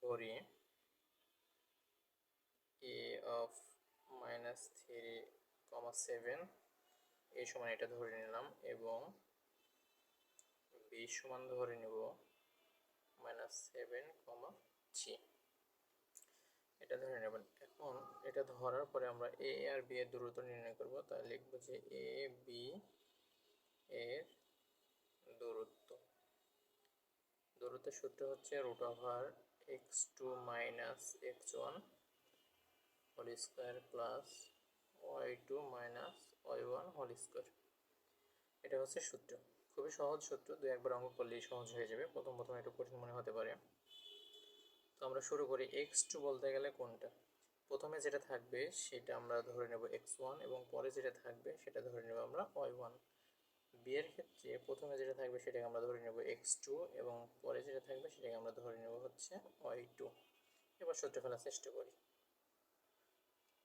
ধরি a of -3, 7 এই সমান এটা ধরে নিলাম এবং b সমান ধরে নেব -7, 3 এটা ধরে নেবেন। এখন এটা ধরার পরে আমরা a আর b এর দূরত্ব নির্ণয় করব। তাই লিখব যে a b এর দূরত্বের সূত্র হচ্ছে √x2 - x1 whole square plus y2 - y1 whole square. এটা হচ্ছে সূত্র। খুবই সহজ সূত্র, দুই একবার অঙ্ক করলেই সহজ হয়ে যাবে। প্রথম একটু কঠিন মনে হতে পারে। তো আমরা শুরু করি। x2 বলতে গেলে কোনটা? প্রথমে যেটা থাকবে সেটা আমরা ধরে নেব x1 এবং পরে যেটা থাকবে সেটা ধরে নেব আমরা y1। b এর ক্ষেত্রে প্রথমে যেটা থাকবে সেটাকে আমরা ধরে নেব x2 এবং পরে যেটা থাকবে সেটাকে আমরা ধরে নেব হচ্ছে y2। এবার সূত্র ফেলার চেষ্টা করি।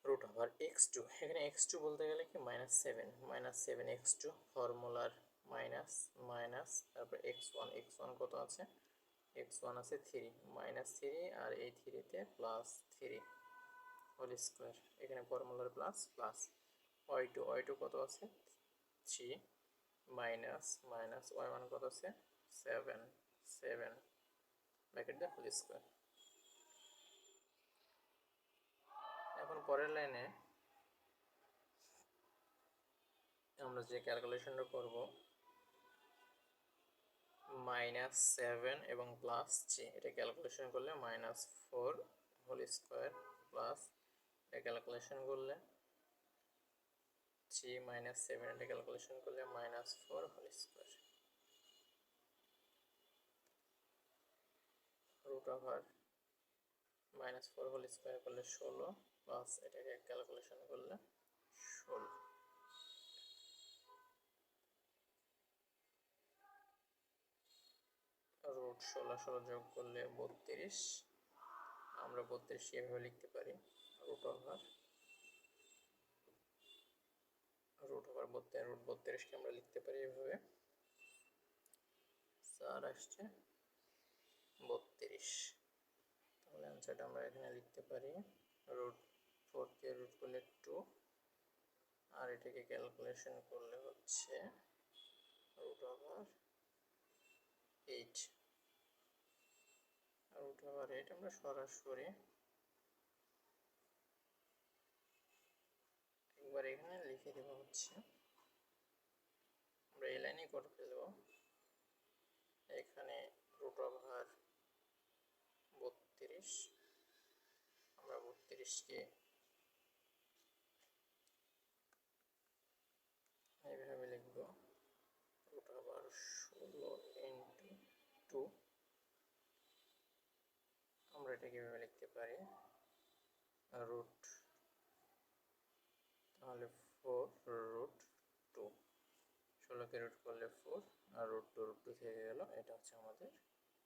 √x2, এখানে x2 বলতে গেলে কি -7 x2 ফর্মুলার মাইনাস মাইনাস, তারপর x1 কত আছে? x1 আছে 3 -3 আর এই 3 তে +3 হোল স্কয়ার, এখানে ফর্মুলার প্লাস প্লাস y2 কত আছে? 3 মাইনাস মাইনাস y1 কত আছে? 7 ব্র্যাকেট দিয়ে হোল স্কয়ার। এখন পরের লাইনে আমরা যে ক্যালকুলেশনটা করব -7 এবং +3, এটা ক্যালকুলেশন করলে -4 হোল স্কয়ার প্লাস এটা ক্যালকুলেশন করলে 3 - 7, এটা ক্যালকুলেশন করলে -4 হোল স্কয়ার √4 হোল স্কয়ার করলে 16 প্লাস এটাকে ক্যালকুলেশন করলে 16 √16 যোগ করলে 32। আমরা 32 এভাবে লিখতে পারি √32কে আমরা লিখতে পারি এভাবে 4 আসছে 32। তাহলে অ্যান্সারটা আমরা এখানে লিখতে পারি √4 কে রুট করলে 2 আর এটাকে ক্যালকুলেশন করলে হচ্ছে √8। √8 আমরা সরাসরি একবার এখানে লিখে দেব হচ্ছে, আমরা এই লাইনেই করে ফেলব। এখানে √32, আমরা 32কে এইভাবে লিখব √16 × 2। আমরা এটাকে এভাবে লিখতে পারি রুট, তাহলে 4 √2, 16কে রুট করলে 4 আর √2 থেকে গেল, এটা হচ্ছে আমাদের